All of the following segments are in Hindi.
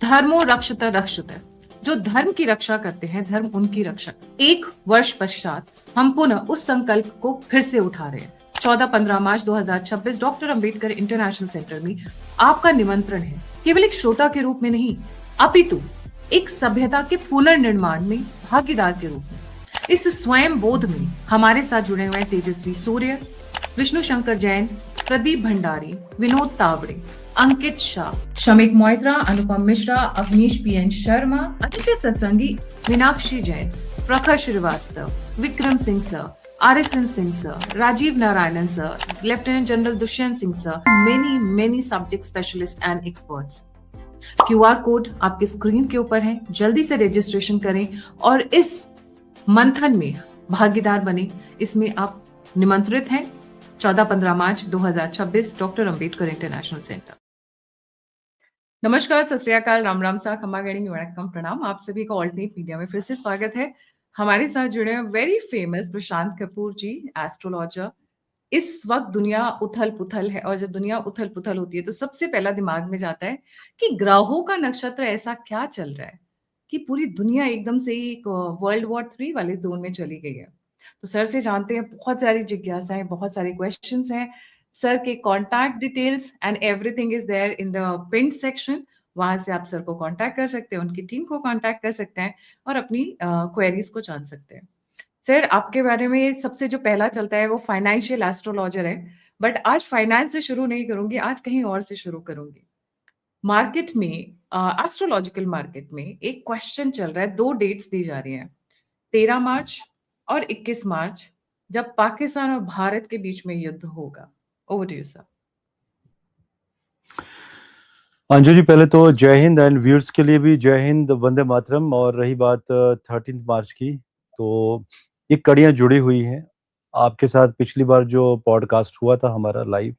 धर्मो रक्षत रक्षत, जो धर्म की रक्षा करते हैं धर्म उनकी रक्षा। एक वर्ष पश्चात हम पुनः उस संकल्प को फिर से उठा रहे हैं। 14-15 March 2026 doctor Ambedkar international centre में आपका निमंत्रण है, केवल एक श्रोता के रूप में नहीं, अपितु एक सभ्यता के पुनर्निर्माण में भागीदार के रूप में। इस स्वयं बोध में हमारे साथ जुड़े हुए Tejasvi Surya, Vishnu Shankar Jain, Pradeep Bhandari, Vinod Tawde, Ankit Shah, Shamik Moitra, Anupam Mishra, Avnish PN Sharma, Aditya Satsangi, Meenakshi Jain, Prakhar Srivastava, Vikram Singh sir, RSN Singh sir, Rajeev Narayanan sir, lieutenant general Dushyant Singh sir, many subject specialist and experts. QR code आपके स्क्रीन के ऊपर है, जल्दी से रजिस्ट्रेशन करें और इस मंथन में भागीदार बने। इसमें आप निमंत्रित हैं। 14-15 March 2026 doctor Ambedkar international centre. नमस्कार, सत श्री अकाल, राम राम सा, खम्मा गणी, वणक्कम, प्रणाम। आप सभी का ऑल्टरनेट मीडिया में फिर से स्वागत है। हमारे साथ जुड़े हैं वेरी फेमस प्रशांत कपूर जी, एस्ट्रोलॉजर। इस वक्त दुनिया उथल पुथल है और जब दुनिया उथल पुथल होती है तो सबसे पहला दिमाग में जाता है कि ग्रहों का नक्षत्र ऐसा क्या चल रहा है कि पूरी दुनिया एकदम से ही वर्ल्ड वॉर 3 वाले जोन में चली गई है। तो सर से जानते हैं, बहुत सारी जिज्ञासाएं, बहुत सारे क्वेश्चंस हैं। सर के contact details and everything is there in the pin section. वहां से आप सर को कांटेक्ट कर सकते हैं, उनकी टीम को कांटेक्ट कर सकते हैं और अपनी क्वेरीज को जान सकते हैं। सर, आपके बारे में सबसे जो पहला चलता है वो फाइनेंशियल एस्ट्रोलॉजर है, बट आज फाइनेंस से शुरू नहीं करूंगी, आज कहीं और से शुरू करूंगी। मार्केट में, एस्ट्रोलॉजिकल मार्केट में एक क्वेश्चन चल रहा है, 2 डेट्स दी जा रही हैं, 13 मार्च और 21 मार्च, जब पाकिस्तान और भारत के बीच में युद्ध होगा। Over to you sir. Anju ji, पहले तो जय हिंद एंड व्यूअर्स के लिए भी जय हिंद, वंदे मातरम। और रही बात 13 मार्च की, तो ये कड़ियां जुड़ी हुई हैं आपके साथ। पिछली बार जो पॉडकास्ट हुआ था हमारा लाइव,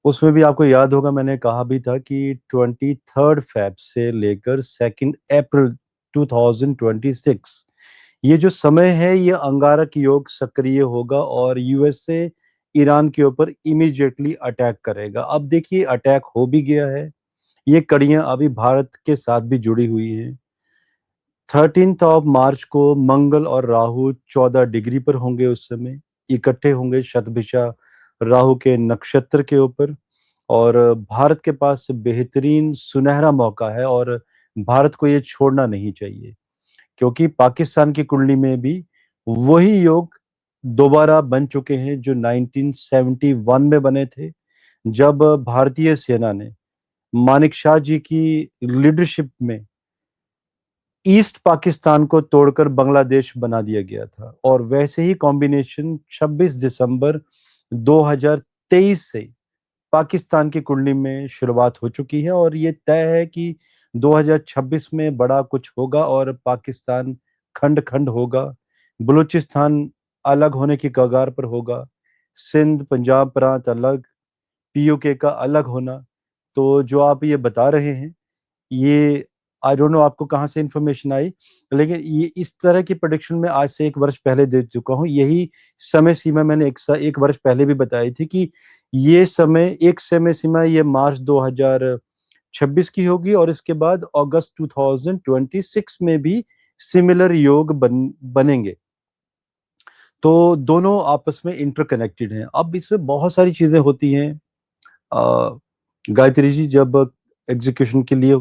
उसमें भी आपको याद होगा मैंने कहा भी था कि 23 फेब से लेकर 2 अप्रैल 2026 ये जो समय है, ये अंगारक योग सक्रिय होगा और यूएसए ईरान के ऊपर इमीडिएटली अटैक करेगा। अब देखिए, अटैक हो भी गया है। ये कड़ियां अभी भारत के साथ भी जुड़ी हुई हैं। 13 मार्च को मंगल और राहु 14 डिग्री पर होंगे, उस समय इकट्ठे होंगे शतभिषा राहु के नक्षत्र के ऊपर। और भारत के पास बेहतरीन सुनहरा मौका है और भारत को ये छोड़ना नहीं चाहिए, क्योंकि पाकिस्तान की कुंडली में भी वही योग दोबारा बन चुके हैं जो 1971 में बने थे, जब भारतीय सेना ने मानिक शाह जी की लीडरशिप में ईस्ट पाकिस्तान को तोड़कर बांग्लादेश बना दिया गया था। और वैसे ही कॉम्बिनेशन 26 दिसंबर 2023 से पाकिस्तान की कुंडली में शुरुआत हो चुकी है और ये तय है कि 2026 में बड़ा कुछ होगा और पाकिस्तान खंड खंड होगा। बलूचिस्तान अलग होने की कगार पर होगा, सिंध पंजाब प्रांत अलग, POK का अलग होना। तो जो आप ये बता रहे हैं, ये आई डोंट नो आपको कहाँ से इंफॉर्मेशन आई, लेकिन ये इस तरह की प्रोडिक्शन में आज से 1 वर्ष पहले दे चुका हूँ। यही समय सीमा मैंने 1 वर्ष पहले भी बताई थी कि ये एक समय सीमा ये मार्च 2026 की होगी और इसके बाद अगस्त 2026 में भी सिमिलर योग बनेंगे। तो दोनों आपस में इंटरकनेक्टेड हैं। अब इसमें बहुत सारी चीजें होती हैं गायत्री जी, जब एग्जीक्यूशन के लिए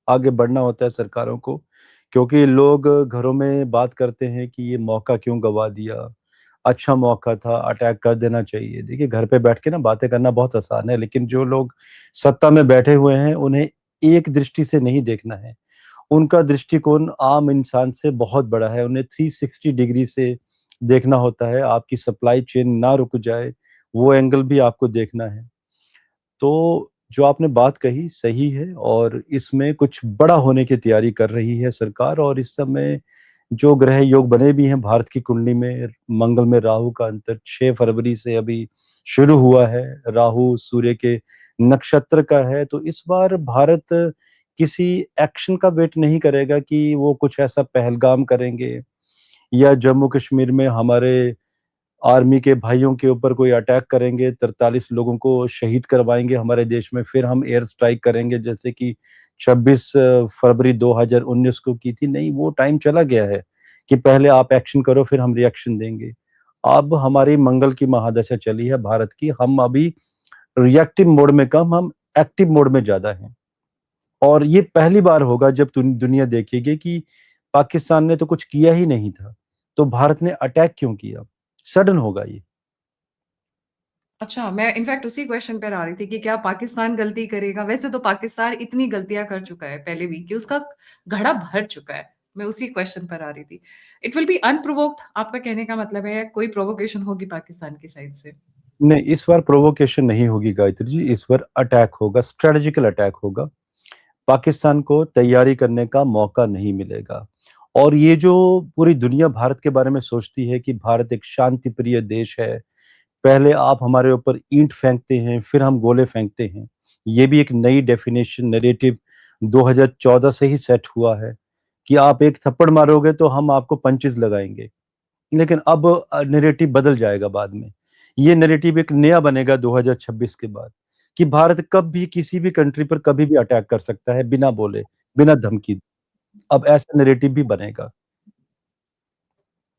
आगे बढ़ना होता है सरकारों को, क्योंकि लोग घरों में बात करते हैं कि ये मौका क्यों गवा दिया, अच्छा मौका था, अटैक कर देना चाहिए। देखिए, घर पे बैठ के ना बातें करना बहुत आसान है, लेकिन जो लोग सत्ता में बैठे हुए हैं उन्हें एक दृष्टि से नहीं देखना है। उनका दृष्टिकोण आम इंसान से बहुत बड़ा है, उन्हें 360 डिग्री से देखना होता है। आपकी सप्लाई चेन ना रुक जाए, वो एंगल भी आपको देखना है। तो जो आपने बात कही सही है और इसमें कुछ बड़ा होने की तैयारी कर रही है सरकार। और इस समय जो ग्रह योग बने भी हैं भारत की कुंडली में, मंगल में राहु का अंतर 6 फरवरी से अभी शुरू हुआ है। राहु सूर्य के नक्षत्र का है, तो इस बार भारत किसी एक्शन का वेट नहीं करेगा कि वो कुछ ऐसा पहलगाम करेंगे या जम्मू कश्मीर में हमारे आर्मी के भाइयों के ऊपर कोई अटैक करेंगे, 43 लोगों को शहीद करवाएंगे हमारे देश में, फिर हम एयर स्ट्राइक करेंगे जैसे कि 26 फरवरी 2019 को की थी। नहीं, वो टाइम चला गया है कि पहले आप एक्शन करो फिर हम रिएक्शन देंगे। अब हमारी मंगल की महादशा चली है भारत की, हम अभी रिएक्टिव मोड में कम, हम एक्टिव मोड में ज्यादा हैं। और ये पहली बार होगा जब दुनिया देखेगी कि पाकिस्तान ने तो कुछ किया ही नहीं था, तो भारत ने अटैक क्यों किया। सडन होगा ये। अच्छा, मैं इनफैक्ट उसी क्वेश्चन पर आ रही थी कि क्या पाकिस्तान गलती करेगा? वैसे तो पाकिस्तान इतनी गलतियां कर चुका है पहले भी कि उसका घड़ा भर चुका है। मैं उसी क्वेश्चन पर आ रही थी। इट विल बी अनप्रोवोक्ड, आपका कहने का मतलब है कोई प्रोवोकेशन होगी पाकिस्तान की साइड से? नहीं, इस बार प्रोवोकेशन नहीं होगी गायत्री जी, इस बार अटैक होगा, स्ट्रेटेजिकल अटैक होगा। पाकिस्तान को तैयारी करने का मौका नहीं मिलेगा। और ये जो पूरी दुनिया भारत के बारे में सोचती है कि भारत एक शांति प्रिय देश है, पहले आप हमारे ऊपर ईंट फेंकते हैं फिर हम गोले फेंकते हैं, ये भी एक नई डेफिनेशन नैरेटिव 2014 से ही सेट हुआ है कि आप एक थप्पड़ मारोगे तो हम आपको पंचेस लगाएंगे। लेकिन अब नैरेटिव बदल जाएगा बाद में। ये नैरेटिव एक नया बनेगा 2026 के बाद कि भारत कब भी किसी भी कंट्री पर कभी भी अटैक कर सकता है बिना बोले, बिना धमकी। अब ऐसा नैरेटिव भी बनेगा।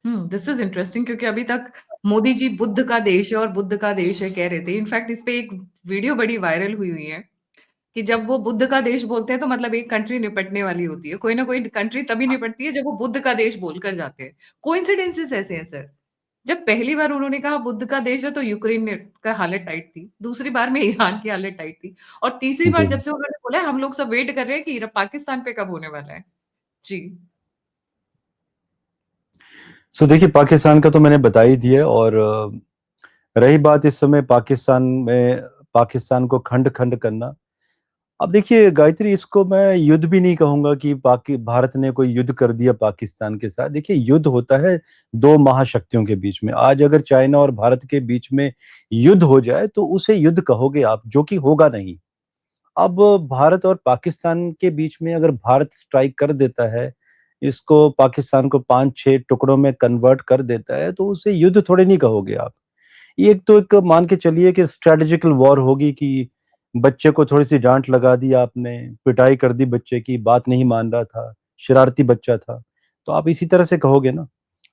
दिस इज इंटरेस्टिंग, क्योंकि अभी तक मोदी जी बुद्ध का देश है और बुद्ध का देश है कह रहे थे। इनफैक्ट इस पे एक वीडियो बड़ी वायरल हुई हुई है कि जब वो बुद्ध का देश बोलते हैं तो मतलब एक कंट्री निपटने वाली होती है। कोई ना कोई कंट्री तभी निपटती है जब वो बुद्ध का देश बोलकर जाते हैं। कोइंसिडेंसेस ऐसे हैं सर। जब पहली बार उन्होंने कहा बुद्ध का देश है तो का हालत टाइट थी, दूसरी बार में ईरान की हालत टाइट थी, और तीसरी बार जी। जब से उन्होंने बोला हम लोग सब वेट कर रहे हैं कि पाकिस्तान पे कब होने वाला है। जी। सो देखिए, पाकिस्तान का तो मैंने बता ही दिया। और रही बात इस समय पाकिस्तान को खंड खंड करना। अब देखिए गायत्री, इसको मैं युद्ध भी नहीं कहूंगा कि भारत ने कोई युद्ध कर दिया पाकिस्तान के साथ। देखिए, युद्ध होता है दो महाशक्तियों के बीच में। आज अगर चाइना और भारत के बीच में युद्ध हो जाए तो उसे युद्ध कहोगे आप, जो कि होगा नहीं। अब भारत और पाकिस्तान के बीच में अगर भारत स्ट्राइक कर देता है, इसको पाकिस्तान को 5-6 टुकड़ों में कन्वर्ट कर देता है, तो उसे युद्ध थोड़े नहीं कहोगे आप। ये एक मान के चलिए कि स्ट्रेटेजिकल वॉर होगी कि बच्चे को थोड़ी सी डांट लगा दी आपने, पिटाई कर दी बच्चे की, बात नहीं मान रहा था, शरारती बच्चा था, तो आप इसी तरह से कहोगे ना।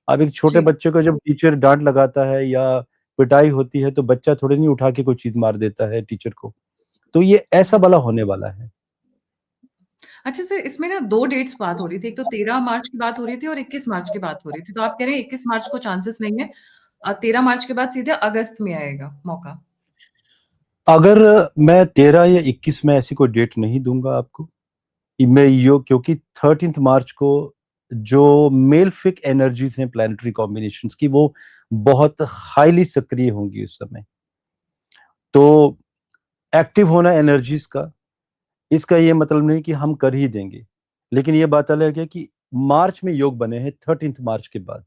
आप एक छोटे जी। बच्चे को जब टीचर डांट लगाता है या पिटाई होती है तो बच्चा थोड़ी नहीं उठा के कोई चीज मार देता है टीचर को। तो ये ऐसा वाला होने वाला है। अच्छा सर, इसमें ना 2 डेट्स बात हो रही थी। एक तो 13 मार्च की बात हो रही थी और 21 मार्च की बात हो रही थी। तो आप कह रहे हैं 21 मार्च को चांसेस नहीं है। 13 मार्च के बाद सीधे अगस्त में आएगा मौका। अगर मैं 13 या 21 में ऐसी कोई डेट नहीं दूंगा आपको। मैं यो क्योंकि 13 मार्च को जो मेलफिक एनर्जीज हैं प्लानिटरी कॉम्बिनेशंस की, वो बहुत हाईली सक्रिय होंगी उस समय। तो एक्टिव होना एनर्जीज का, इसका ये मतलब नहीं कि हम कर ही देंगे। लेकिन ये बात अलग है कि मार्च में योग बने हैं 13 मार्च के बाद।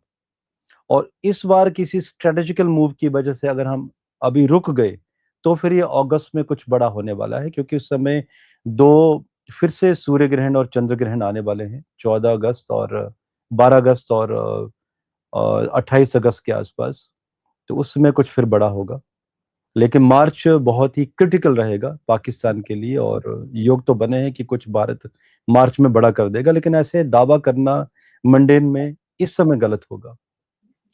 और इस बार किसी स्ट्रेटेजिकल मूव की वजह से अगर हम अभी रुक गए तो फिर ये अगस्त में कुछ बड़ा होने वाला है, क्योंकि उस समय दो फिर से सूर्य ग्रहण और चंद्र ग्रहण आने वाले हैं, 14 अगस्त और 12 अगस्त और 28 अगस्त के आसपास। तो उस समय कुछ फिर बड़ा होगा। लेकिन मार्च बहुत ही क्रिटिकल रहेगा पाकिस्तान के लिए, और योग तो बने हैं कि कुछ भारत मार्च में बड़ा कर देगा। लेकिन ऐसे दावा करना मंडेन में इस समय गलत होगा,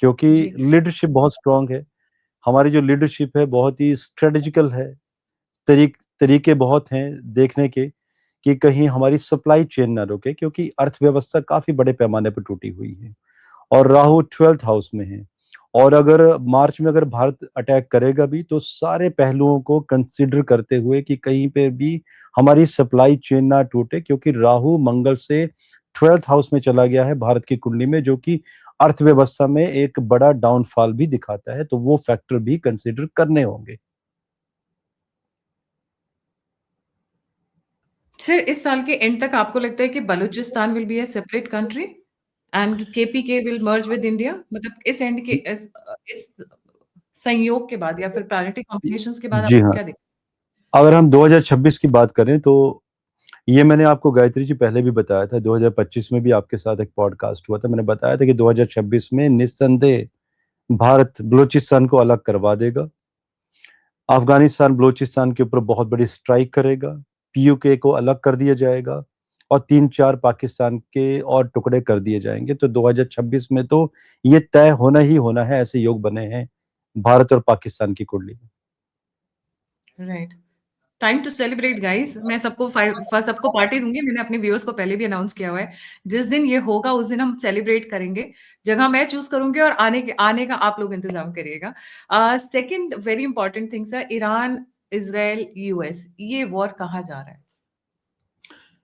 क्योंकि जी। लीडरशिप बहुत स्ट्रांग है। हमारी जो लीडरशिप है बहुत ही स्ट्रेटेजिकल है। तरीके बहुत हैं देखने के कि कहीं हमारी सप्लाई चेन ना रुके, क्योंकि अर्थव्यवस्था काफी बड़े पैमाने पर टूटी हुई है। और राहु 12th हाउस में है। और अगर मार्च में अगर भारत अटैक करेगा भी तो सारे पहलुओं को कंसीडर करते हुए कि कहीं पे भी हमारी सप्लाई चेन ना टूटे, क्योंकि राहु मंगल से 12th हाउस में चला गया है भारत की कुंडली में, जो कि अर्थव्यवस्था में एक बड़ा डाउनफॉल भी दिखाता है। तो वो फैक्टर भी कंसीडर करने होंगे। सर, इस साल के एंड तक आपको लगता है कि Balochistan will be a separate country and KPK will merge with India? मतलब इस संयोग के बाद या फिर प्लैनेटरी कॉम्बिनेशंस के बाद जी आपको हाँ। क्या दिख? अगर हम 2026 की बात करें तो ये मैंने आपको गायत्री जी पहले भी बताया था, 2025 में भी आपके साथ एक पॉडकास्ट हुआ था, मैंने बताया था कि 2026 में निस्संदेह भारत बलूचिस्तान को अलग करवा देगा, अफगानिस्तान बलूचिस्तान के ऊपर बहुत बड़ी स्ट्राइक करेगा, पीयूके को अलग कर दिया जाएगा और 3-4 पाकिस्तान के और टुकड़े कर दिए जाएंगे। तो 2026 में तो ये तय होना ही होना है, ऐसे योग बने हैं भारत और पाकिस्तान की कुंडली में। Right, time to celebrate guys. मैं सबको पार्टी दूंगी, मैंने अपने व्यूअर्स को पहले भी अनाउंस किया हुआ है। जिस दिन ये होगा उस दिन हम सेलिब्रेट करेंगे। जगह मैं चूज करूंगी और आने का आप लोग इंतजाम करिएगा। सेकंड वेरी इंपॉर्टेंट थिंग्स है ईरान, इजराइल, यूएस, ये वॉर कहाँ जा रहा है?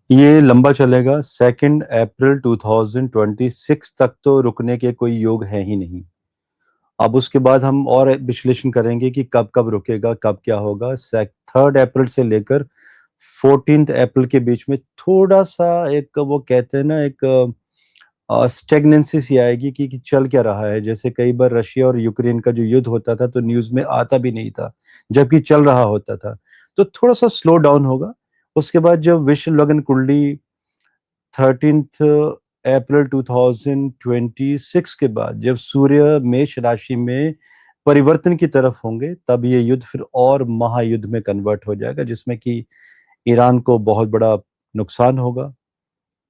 ये लंबा चलेगा, 2 अप्रैल 2026 तक तो रुकने के कोई योग है ही नहीं। अब उसके बाद हम और विश्लेषण करेंगे कि कब कब रुकेगा, कब क्या होगा। 3 अप्रैल से लेकर 14 अप्रैल के बीच में थोड़ा सा एक, वो कहते हैं ना, एक स्टेगनेंसी सी आएगी कि चल क्या रहा है। जैसे कई बार रशिया और यूक्रेन का जो युद्ध होता था तो न्यूज में आता भी नहीं था, जबकि चल रहा होता था। तो थोड़ा सा स्लो डाउन होगा। उसके बाद जब विश्व लगन कुंडली 13 अप्रैल 2026 के बाद जब सूर्य मेष राशि में परिवर्तन की तरफ होंगे, तब ये युद्ध फिर और महायुद्ध में कन्वर्ट हो जाएगा, जिसमें कि ईरान को बहुत बड़ा नुकसान होगा,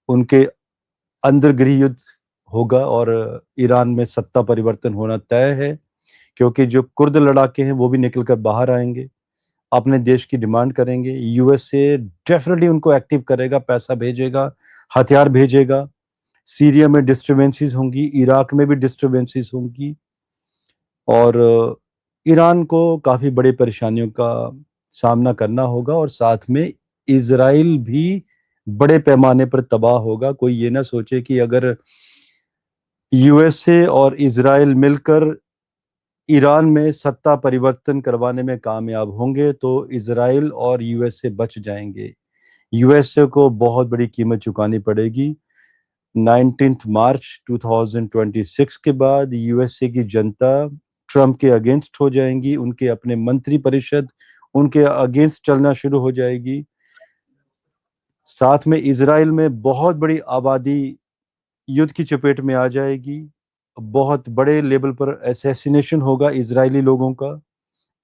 उनके अंदर गृह युद्ध होगा और ईरान में सत्ता परिवर्तन होना तय है। क्योंकि जो कुर्द लड़ाके हैं वो भी निकलकर बाहर आएंगे, अपने देश की डिमांड करेंगे। यूएसए डेफिनेटली उनको एक्टिव करेगा, पैसा भेजेगा, हथियार भेजेगा। सीरिया में डिस्टर्बेंसेस होंगी, इराक में भी डिस्टर्बेंसेस होंगी और ईरान को काफी बड़ी परेशानियों का सामना करना होगा और साथ में इजराइल भी बड़े पैमाने पर तबाह होगा। कोई ये ना सोचे कि अगर यूएसए और इजराइल मिलकर ईरान में सत्ता परिवर्तन करवाने में कामयाब होंगे तो इजराइल और यूएसए बच जाएंगे। यूएसए को बहुत बड़ी कीमत चुकानी पड़ेगी। 19 मार्च 2026 के बाद यूएसए की जनता ट्रंप के अगेंस्ट हो जाएंगी, उनके अपने मंत्री परिषद उनके अगेंस्ट चलना शुरू हो जाएगी। साथ में इजराइल में बहुत बड़ी आबादी युद्ध की चपेट में आ जाएगी, बहुत बड़े लेवल पर असैसिनेशन होगा इजरायली लोगों का।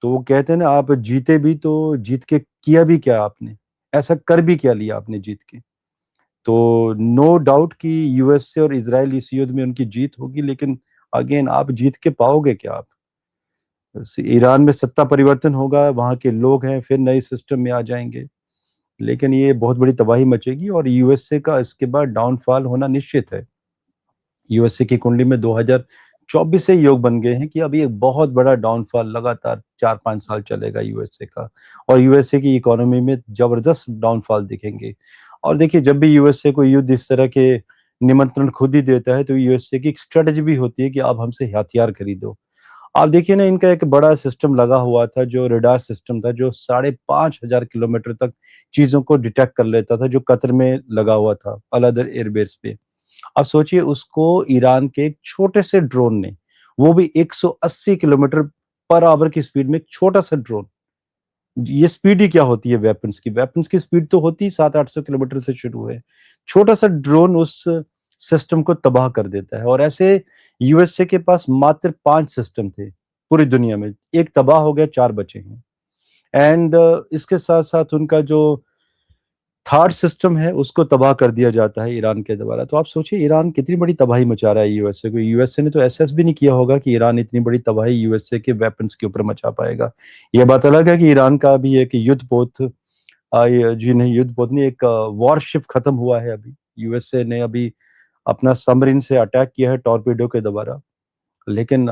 तो वो कहते हैं ना, आप जीते भी तो जीत के किया भी क्या आपने, ऐसा कर भी क्या लिया आपने जीत के। तो नो डाउट कि यूएसए और इजराइल इस युद्ध में उनकी जीत होगी, लेकिन अगेन आप जीत के पाओगे क्या आप। ईरान में सत्ता परिवर्तन होगा, वहां के लोग हैं फिर नए सिस्टम में आ जाएंगे, लेकिन ये बहुत बड़ी तबाही मचेगी और यूएसए का इसके बाद डाउनफॉल होना निश्चित है। यूएसए की कुंडली में 2024 से योग बन गए हैं कि अभी एक बहुत बड़ा डाउनफॉल लगातार 4-5 साल चलेगा यूएसए का, और यूएसए की इकोनॉमी में जबरदस्त डाउनफॉल दिखेंगे। और देखिए, जब भी यूएसए को युद्ध इस तरह के निमंत्रण खुद ही देता है तो यूएसए की एक स्ट्रेटजी भी होती है कि आप हमसे हथियार खरीदो। आप देखिए ना, इनका एक बड़ा सिस्टम लगा हुआ था, जो रडार सिस्टम था, जो 5,500 किलोमीटर तक चीजों को डिटेक्ट कर लेता था, जो कतर में लगा हुआ था अल-अदर एयरबेस पे। अब सोचिए, उसको ईरान के एक छोटे से ड्रोन ने, वो भी 180 किलोमीटर पर आवर की स्पीड में, एक छोटा सा ड्रोन। ये स्पीड ही क्या होती है वेपन्स की स्पीड तो होती 700-800 किलोमीटर से शुरू है। छोटा सा ड्रोन उस सिस्टम को तबाह कर देता है। और ऐसे यूएसए के पास मात्र 5 सिस्टम थे पूरी दुनिया में, एक तबाह हो गया, 4 बचे हैं। एंड इसके साथ साथ उनका जो थर्ड सिस्टम है उसको तबाह कर दिया जाता है ईरान के द्वारा। तो आप सोचिए ईरान कितनी बड़ी तबाही मचा रहा है यूएसए को। यूएसए ने तो एसेस भी नहीं किया होगा कि ईरान इतनी बड़ी तबाही यूएसए के वेपन्स के ऊपर मचा पाएगा। ये बात अलग है कि ईरान का भी एक युद्धपोत, जी नहीं, युद्धपोत नहीं, एक वॉरशिप खत्म हुआ है अभी। यूएसए ने अभी अपना सबमरीन से अटैक किया है टॉर्पेडो के द्वारा। लेकिन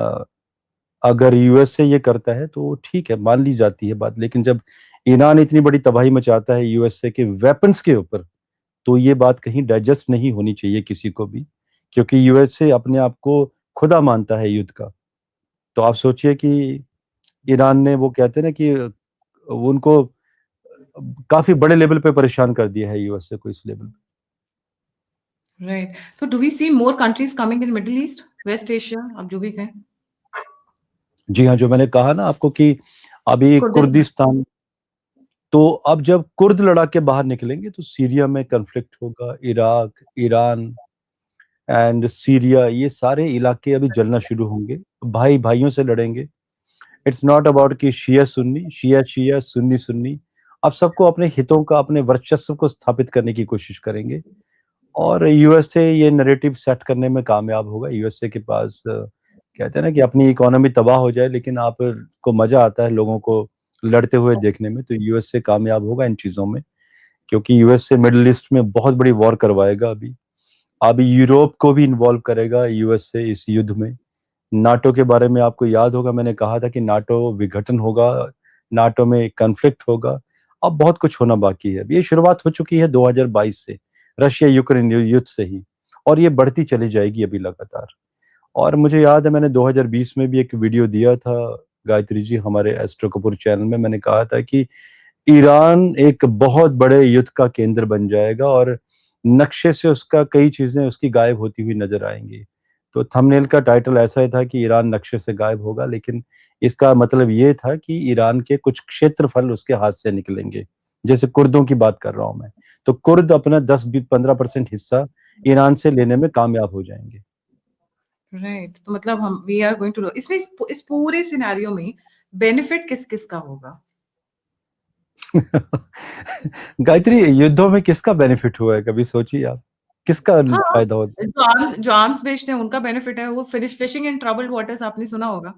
अगर यूएसए ये करता है तो ठीक है, मान ली जाती है बात। लेकिन जब ईरान इतनी बड़ी तबाही मचाता है यूएसए के वेपन्स के ऊपर, तो ये बात कहीं डाइजेस्ट नहीं होनी चाहिए किसी को भी, क्योंकि यूएसए अपने आप को खुदा मानता है युद्ध का। तो आप सोचिए कि ईरान ने, वो कहते हैं ना कि उनको काफी बड़े लेवल पे परेशान कर दिया है यूएसए को इस लेवल पे। राइट, तो do we see more countries coming in Middle East, West Asia, आप जो भी कहें। जी हाँ, जो मैंने कहा ना आपको कि अभी कुर्दिस्तान। कुर्दिस्तान, तो अब जब कुर्द लड़ाके बाहर निकलेंगे तो सीरिया में कन्फ्लिक्ट होगा, इराक, ईरान, एंड सीरिया, ये सारे इलाके अभी जलना शुरू होंगे, भाई भाइयों से लड़ेंगे। इट्स नॉट अबाउट कि शिया सुन्नी, शिया शिया, सुन्नी सुन्नी। अब सबको अपने हितों का, अपने वर्चस्व को स्थापित करने की कोशिश करेंगे, और यूएसए ये नैरेटिव सेट करने में कामयाब होगा। यूएसए के पास कहते हैं ना कि अपनी इकोनॉमी तबाह हो जाए लेकिन आपको मजा आता है लोगों को लड़ते हुए देखने में, तो यूएसए कामयाब होगा इन चीजों में, क्योंकि यूएसए मिडिल ईस्ट में बहुत बड़ी वॉर करवाएगा अभी। अभी यूरोप को भी इन्वॉल्व करेगा यूएसए इस युद्ध में। नाटो के बारे में आपको याद होगा, मैंने कहा था कि नाटो विघटन होगा, नाटो में कॉन्फ्लिक्ट होगा। अब बहुत कुछ होना बाकी है। ये शुरुआत हो चुकी है 2022 से, रशिया यूक्रेन युद्ध से ही, और ये बढ़ती चली जाएगी अभी लगातार। और मुझे याद है मैंने 2020 में भी एक वीडियो दिया था गायत्री जी हमारे एस्ट्रो कपूर चैनल में। मैंने कहा था कि ईरान एक बहुत बड़े युद्ध का केंद्र बन जाएगा और नक्शे से उसका कई चीजें उसकी गायब होती हुई नजर आएंगी। तो थंबनेल का टाइटल ऐसा ही था कि ईरान नक्शे से गायब होगा, लेकिन इसका मतलब ये था कि ईरान के कुछ क्षेत्रफल उसके हाथ से निकलेंगे। जैसे कुर्दों की बात कर रहा हूं मैं, तो कुर्द अपना 10-15% हिस्सा ईरान से लेने में कामयाब हो जाएंगे। राइट, तो मतलब हम वी आर गोइंग टू इसमें इस पूरे सिनेरियो में बेनिफिट किस किस का होगा? गायत्री, युद्धों में किसका बेनिफिट हुआ है, कभी सोचिए आप, किसका हाँ, फायदा होता जो आर्म्स बेचते हैं उनका बेनिफिट है। वो फिशिंग इन ट्रबल्ड वाटर्स आपने सुना होगा,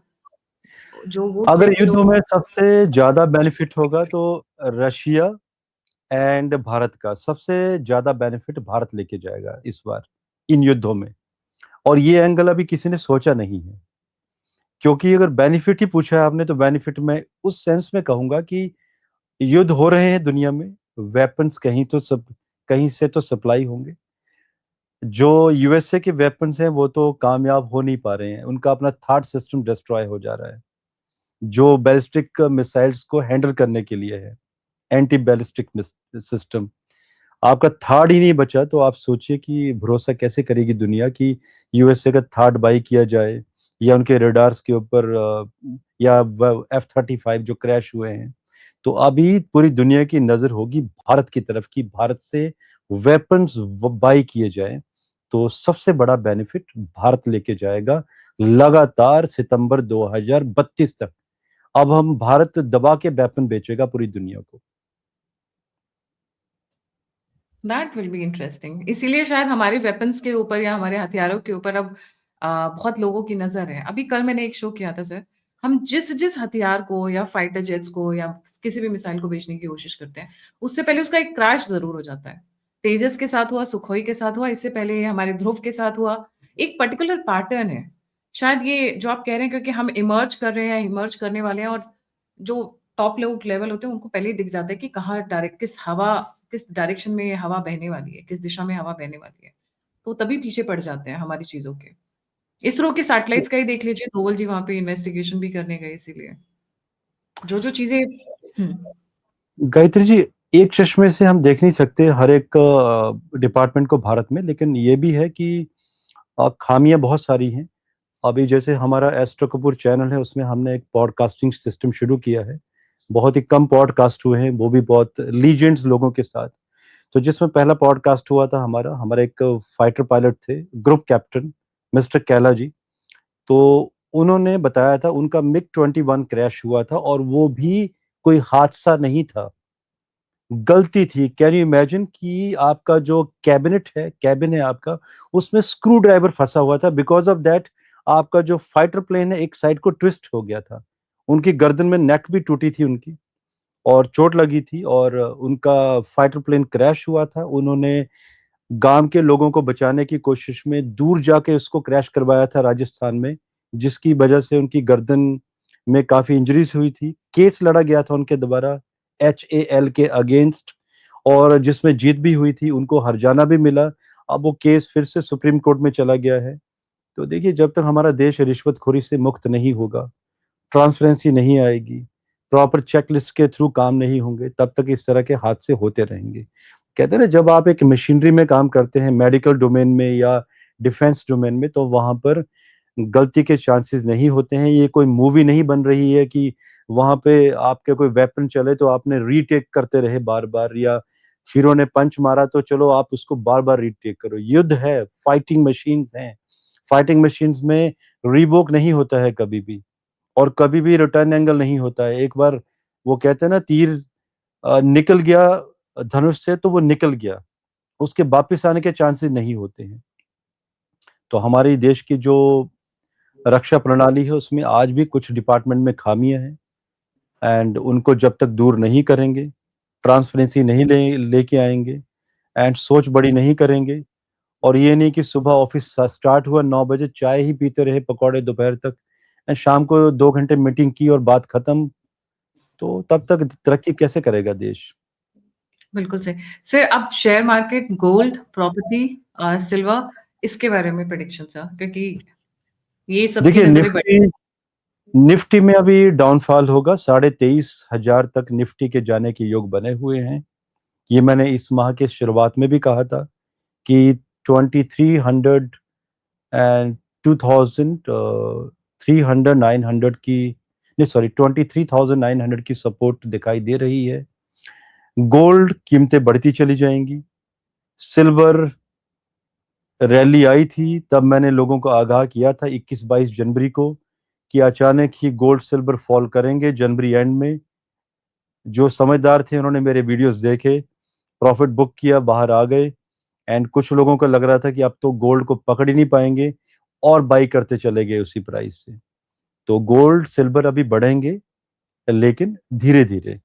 जो वो है? अगर शिप्स युद्धों लोग। में सबसे ज्यादा बेनिफिट होगा तो रशिया एंड भारत का सबसे ज्यादा बेनिफिट भारत लेके जाएगा इस बार इन युद्धों में। और ये एंगल अभी किसी ने सोचा नहीं है, क्योंकि अगर बेनिफिट ही पूछा है आपने तो बेनिफिट मैं उस सेंस में कहूंगा कि युद्ध हो रहे हैं दुनिया में, वेपन्स कहीं तो सब, कहीं से तो सप्लाई होंगे। जो यूएसए के वेपन्स हैं वो तो कामयाब हो नहीं पा रहे हैं, उनका अपना थर्ड सिस्टम डिस्ट्रॉय हो जा रहा है, जो बैलिस्टिक मिसाइल्स को हैंडल करने के लिए है, एंटी बैलिस्टिक सिस्टम। आपका थर्ड ही नहीं बचा, तो आप सोचिए कि भरोसा कैसे करेगी दुनिया कि यूएसए का थर्ड बाई किया जाए, या उनके रडार्स के ऊपर या F-35 जो क्रैश हुए हैं। तो अभी पूरी दुनिया की नजर होगी भारत की तरफ कि भारत से वेपन्स बाई किए जाए, तो सबसे बड़ा बेनिफिट भारत लेके जाएगा लगातार सितंबर 2032 तक। अब हम भारत दबा के वेपन बेचेगा पूरी दुनिया को। That will be interesting. इसीलिए शायद हमारे वेपन्स के ऊपर या हमारे हथियारों के ऊपर अब बहुत लोगों की नजर है। अभी कल मैंने एक शो किया था सर, हम जिस जिस हथियार को या फाइटर जेट्स को या किसी भी मिसाइल को बेचने की कोशिश करते हैं, उससे पहले उसका एक क्रैश जरूर हो जाता है। तेजस के साथ हुआ, सुखोई के साथ हुआ, इससे पहले हमारे ध्रुव के साथ हुआ। एक पर्टिकुलर पैटर्न है। शायद ये जो आप कह रहे हैं, क्योंकि हम इमर्ज कर रहे हैं, इमर्ज करने वाले हैं, और जो टॉप लेवल होते हैं उनको पहले ही दिख जाता है कि कहाँ डायरेक्ट किस डायरेक्शन में ये हवा बहने वाली है, किस दिशा में हवा बहने वाली है। तो तभी पीछे पड़ जाते हैं हमारी चीज़ों के। इसरो के सैटेलाइट्स का ही देख लीजिए, धोवल जी वहाँ पे इन्वेस्टिगेशन भी करने गए इसीलिए। जो-जो चीज़ें। हुँ। गायत्री जी, एक चश्मे से हम देख नहीं सकते हर एक डिपार्टमेंट को भारत में, लेकिन ये भी है कि खामियां बहुत सारी हैं। अभी जैसे हमारा एस्ट्रो कपूर चैनल है, उसमें हमने एक पॉडकास्टिंग सिस्टम शुरू किया है। बहुत ही कम पॉडकास्ट हुए हैं, वो भी बहुत लीजेंड्स लोगों के साथ। तो जिसमें पहला पॉडकास्ट हुआ था हमारा हमारा एक फाइटर पायलट थे, ग्रुप कैप्टन मिस्टर कैला जी। तो उन्होंने बताया था उनका मिग-21 क्रैश हुआ था, और वो भी कोई हादसा नहीं था, गलती थी। कैन यू इमेजिन कि आपका जो कैबिन है आपका, उसमें स्क्रू ड्राइवर फंसा हुआ था। बिकॉज ऑफ दैट आपका जो फाइटर प्लेन है एक साइड को ट्विस्ट हो गया था, उनकी गर्दन में नेक भी टूटी थी उनकी, और चोट लगी थी, और उनका फाइटर प्लेन क्रैश हुआ था। उन्होंने गांव के लोगों को बचाने की कोशिश में दूर जाके उसको क्रैश करवाया था राजस्थान में, जिसकी वजह से उनकी गर्दन में काफी इंजरीज हुई थी। केस लड़ा गया था उनके द्वारा HAL के अगेंस्ट, और जिसमें जीत भी हुई थी, उनको हरजाना भी मिला। अब वो केस फिर से सुप्रीम कोर्ट में चला गया है। तो देखिए, जब तक हमारा देश रिश्वतखोरी से मुक्त नहीं होगा, ट्रांसपेरेंसी नहीं आएगी, प्रॉपर चेकलिस्ट के थ्रू काम नहीं होंगे, तब तक इस तरह के हादसे होते रहेंगे। कहते हैं ना, जब आप एक मशीनरी में काम करते हैं, मेडिकल डोमेन में या डिफेंस डोमेन में, तो वहां पर गलती के चांसेस नहीं होते हैं। ये कोई मूवी नहीं बन रही है कि वहां पे आपके कोई वेपन चले तो आपने रीटेक करते रहे बार बार, या हीरो ने पंच मारा तो चलो आप उसको बार बार रीटेक करो। युद्ध है, फाइटिंग मशीन्स हैं, फाइटिंग मशीन्स में रिवोक नहीं होता है कभी भी, और कभी भी रिटर्न एंगल नहीं होता है। एक बार वो कहते हैं ना, तीर निकल गया धनुष से तो वो निकल गया, उसके वापिस आने के चांसेस नहीं होते हैं। तो हमारे देश की जो रक्षा प्रणाली है उसमें आज भी कुछ डिपार्टमेंट में खामियां हैं, एंड उनको जब तक दूर नहीं करेंगे, ट्रांसपेरेंसी नहीं लेके आएंगे, एंड सोच बड़ी नहीं करेंगे, और ये नहीं कि सुबह ऑफिस स्टार्ट हुआ 9 बजे, चाय ही पीते रहे पकौड़े दोपहर तक, एंड शाम को 2 घंटे मीटिंग की और बात खत्म, तो तब तक तरक्की कैसे करेगा देश। बिल्कुल सही। सर, अब share market, gold, property, silver, इसके बारे में प्रेडिक्शन सर, क्योंकि ये सबकी देखिए नजरें बड़ी। निफ्टी में अभी डाउनफॉल होगा, 23,500 तक निफ्टी के जाने के योग बने हुए हैं। ये मैंने इस माह के शुरुआत में भी कहा था कि 2300 एंड 2300 900 की, नहीं सॉरी 23,900 की सपोर्ट दिखाई दे रही है। गोल्ड कीमतें बढ़ती चली जाएंगी। सिल्वर रैली आई थी, तब मैंने लोगों को आगाह किया था 21-22 जनवरी को कि अचानक ही गोल्ड सिल्वर फॉल करेंगे जनवरी एंड में। जो समझदार थे उन्होंने मेरे वीडियोस देखे, प्रॉफिट बुक किया, बाहर आ गए, एंड कुछ लोगों को लग रहा था कि अब तो गोल्ड को पकड़ ही नहीं पाएंगे, और बाई करते चले गए उसी प्राइस से। तो गोल्ड सिल्वर अभी बढ़ेंगे, लेकिन धीरे धीरे।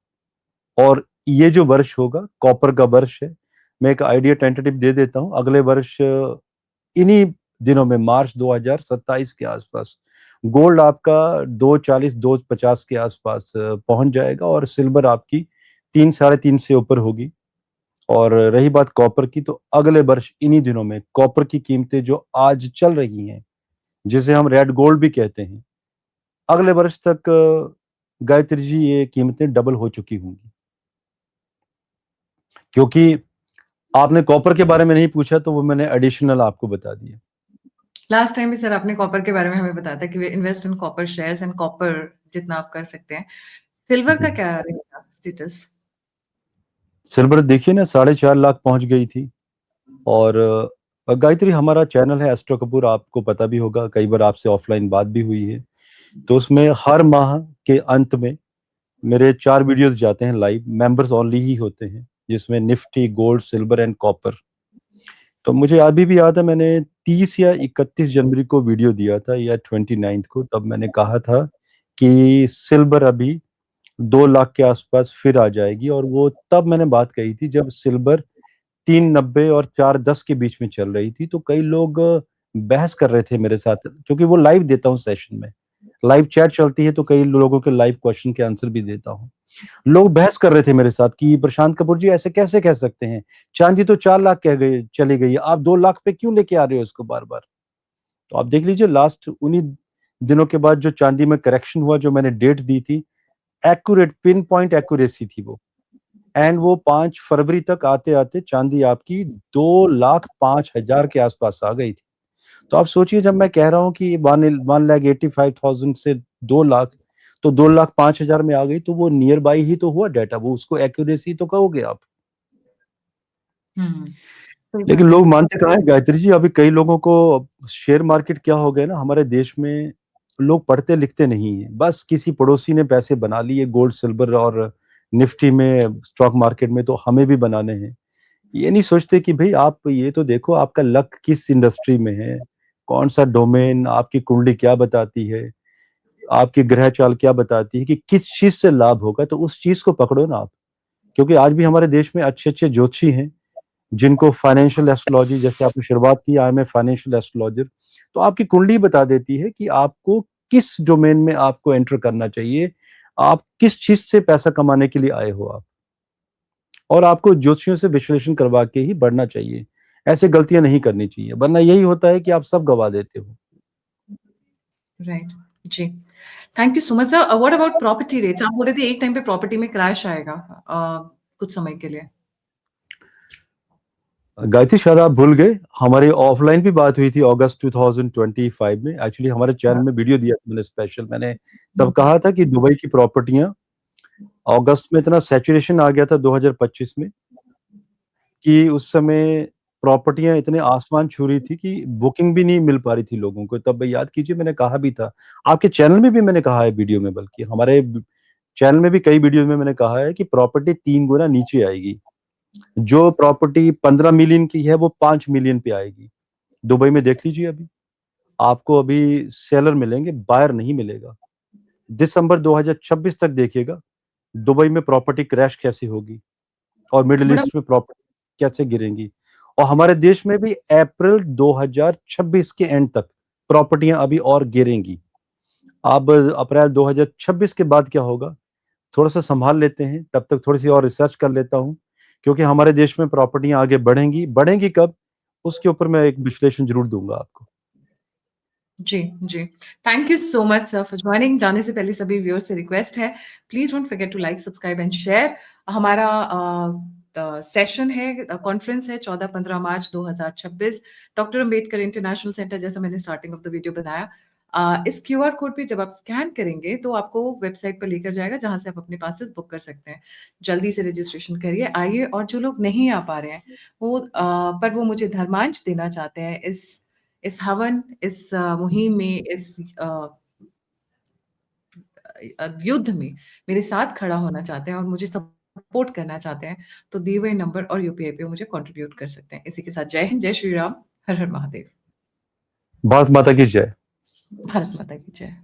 और ये जो वर्ष होगा कॉपर का वर्ष है। मैं एक आइडिया टेंटेटिव दे देता हूं, अगले वर्ष इन्हीं दिनों में मार्च 2027 के आसपास गोल्ड आपका 240 250 के आसपास पहुंच जाएगा, और सिल्वर आपकी 3 साढ़े 3 से ऊपर होगी। और रही बात कॉपर की, तो अगले वर्ष इन्हीं दिनों में कॉपर की कीमतें जो आज चल रही हैं, जिसे हम रेड गोल्ड भी कहते हैं, अगले वर्ष तक गायत्री जी ये कीमतें डबल हो चुकी होंगी। क्योंकि आपने कॉपर के बारे में नहीं पूछा, तो वो मैंने एडिशनल आपको बता दिया। लास्ट टाइम भी सर आपने कॉपर के बारे में हमें बताया था कि we invest in copper shares and copper जितना आप कर सकते हैं। सिल्वर का क्या रहेगा स्टेटस? सिल्वर देखिए ना 4.5 लाख पहुंच गई थी। और गायत्री हमारा चैनल है एस्ट्रो कपूर, आपको पता भी होगा, कई बार आपसे ऑफलाइन बात भी हुई है। तो उसमें हर माह के अंत में मेरे 4 वीडियोस जाते हैं लाइव, मेंबर्स ओनली ही होते हैं, जिसमें Nifty, gold, silver and copper. तो मुझे अभी भी याद है, मैंने 30 या 31 जनवरी को वीडियो दिया था, या 29 को, तब मैंने कहा था कि सिल्वर अभी 2 लाख के आसपास फिर आ जाएगी। और वो तब मैंने बात कही थी जब सिल्वर 390 और 410 के बीच में चल रही थी। तो कई लोग बहस कर रहे थे मेरे साथ, क्योंकि वो लाइव देता हूँ सेशन में, लाइव चैट चलती है, तो कई लोगों के लाइव क्वेश्चन के आंसर भी देता हूँ। लोग बहस कर रहे थे मेरे साथ कि प्रशांत कपूर जी ऐसे कैसे कह सकते हैं, चांदी तो 4 लाख कह गई चली गई है, आप 2 लाख पे क्यों लेके आ रहे हो इसको बार बार। तो आप देख लीजिए, लास्ट उन्हीं दिनों के बाद जो चांदी में करेक्शन हुआ, जो मैंने डेट दी थी, एक्यूरेट पिन पॉइंट एक्यूरेसी थी वो, एंड वो 5 फरवरी तक आते आते चांदी आपकी 2,05,000 के आसपास आ गई थी। तो आप सोचिए, जब मैं कह रहा हूँ कि 1,85,000 से 2 लाख, तो 2,05,000 में आ गई, तो वो नियर बाई ही तो हुआ डाटा, वो उसको एक्यूरेसी तो कहोगे आप। सही लेकिन बात है। लोग मानते कहाँ है गायत्री जी। अभी कई लोगों को शेयर मार्केट क्या हो गया ना हमारे देश में, लोग पढ़ते लिखते नहीं है, बस किसी पड़ोसी ने पैसे बना लिए गोल्ड सिल्वर और निफ्टी में, स्टॉक मार्केट में, तो हमें भी बनाने हैं। ये नहीं सोचते कि भाई आप ये तो देखो आपका लक किस इंडस्ट्री में है, कौन सा डोमेन, आपकी कुंडली क्या बताती है, आपकी ग्रह चाल क्या बताती है कि किस चीज से लाभ होगा, तो उस चीज को पकड़ो ना आप। क्योंकि आज भी हमारे देश में अच्छे अच्छे ज्योतिषी हैं, जिनको फाइनेंशियल एस्ट्रोलॉजी, जैसे आपने शुरुआत की, I am a financial astrologer, तो आपकी कुंडली बता देती है कि आपको किस डोमेन में आपको एंटर करना चाहिए, आप किस चीज से पैसा कमाने के लिए आए हो आप, और आपको ज्योतिषियों से विश्लेषण करवा के ही बढ़ना चाहिए। ऐसे गलतियां नहीं करनी चाहिए, वरना यही होता है कि आप सब गवा देते हो। Right ji. Thank you so much sir. What about property rates? आप बोल रहे थे एक टाइम पे प्रॉपर्टी में क्रैश आएगा कुछ समय के लिए। गायत्री शायद आप भूल गए, हमारी ऑफलाइन भी बात हुई थी अगस्त 2025 में। एक्चुअली हमारे चैनल में वीडियो दिया था मैंने स्पेशल, मैंने तब कहा था कि दुबई की प्रॉपर्टियां अगस्त में इतना सैचुरेशन आ गया था 2025 में, कि उस समय प्रॉपर्टियां इतने आसमान छू रही थी कि बुकिंग भी नहीं मिल पा रही थी लोगों को। तब याद कीजिए, मैंने कहा भी था, आपके चैनल में भी मैंने कहा है वीडियो में, बल्कि हमारे चैनल में भी कई वीडियो में मैंने कहा है कि प्रॉपर्टी 3 गुना नीचे आएगी। जो प्रॉपर्टी 15 मिलियन की है वो 5 मिलियन पे आएगी। दुबई में देख लीजिए, अभी आपको अभी सेलर मिलेंगे, बायर नहीं मिलेगा। दिसंबर 2026 तक देखिएगा दुबई में प्रॉपर्टी क्रैश कैसे होगी और मिडिल बड़ा ईस्ट में प्रॉपर्टी कैसे गिरेंगी। और हमारे देश में भी अप्रैल 2026 के एंड तक प्रॉपर्टियां अभी और गिरेंगी। अब अप्रैल 2026 के बाद क्या होगा, थोड़ा सा संभाल लेते हैं, तब तक थोड़ी सी और रिसर्च कर लेता हूं, क्योंकि हमारे देश में प्रॉपर्टियां आगे बढ़ेंगी। बढ़ेंगी कब, उसके ऊपर मैं एक विश्लेषण जरूर दूंगा आपको। जी, जी। Thank you so much sir for joining. जाने से पहले सभी व्यूअर्स से रिक्वेस्ट है, please don't forget to like, subscribe and share. हमारा सेशन है, कॉन्फ्रेंस है 14-15 March 2026, doctor Ambedkar international centre, जैसा मैंने स्टार्टिंग ऑफ द वीडियो बताया। इस क्यूआर कोड पे जब आप स्कैन करेंगे तो आपको वेबसाइट पर लेकर जाएगा, जहाँ से आप अपने पासेस बुक कर सकते हैं। जल्दी से रजिस्ट्रेशन करिए, आइए। और जो लोग नहीं आ पा रहे हैं, पर वो मुझे धर्मांश देना चाहते हैं इस हवन, इस मुहिम में, इस युद्ध में मेरे साथ खड़ा होना चाहते हैं और मुझे सपोर्ट करना चाहते हैं, तो दिए हुए नंबर और यूपीआई पे मुझे कंट्रीब्यूट कर सकते हैं। इसी के साथ जय हिंद, जय श्री राम, हर हर महादेव। भारत माता की जय। भारत माता की जय।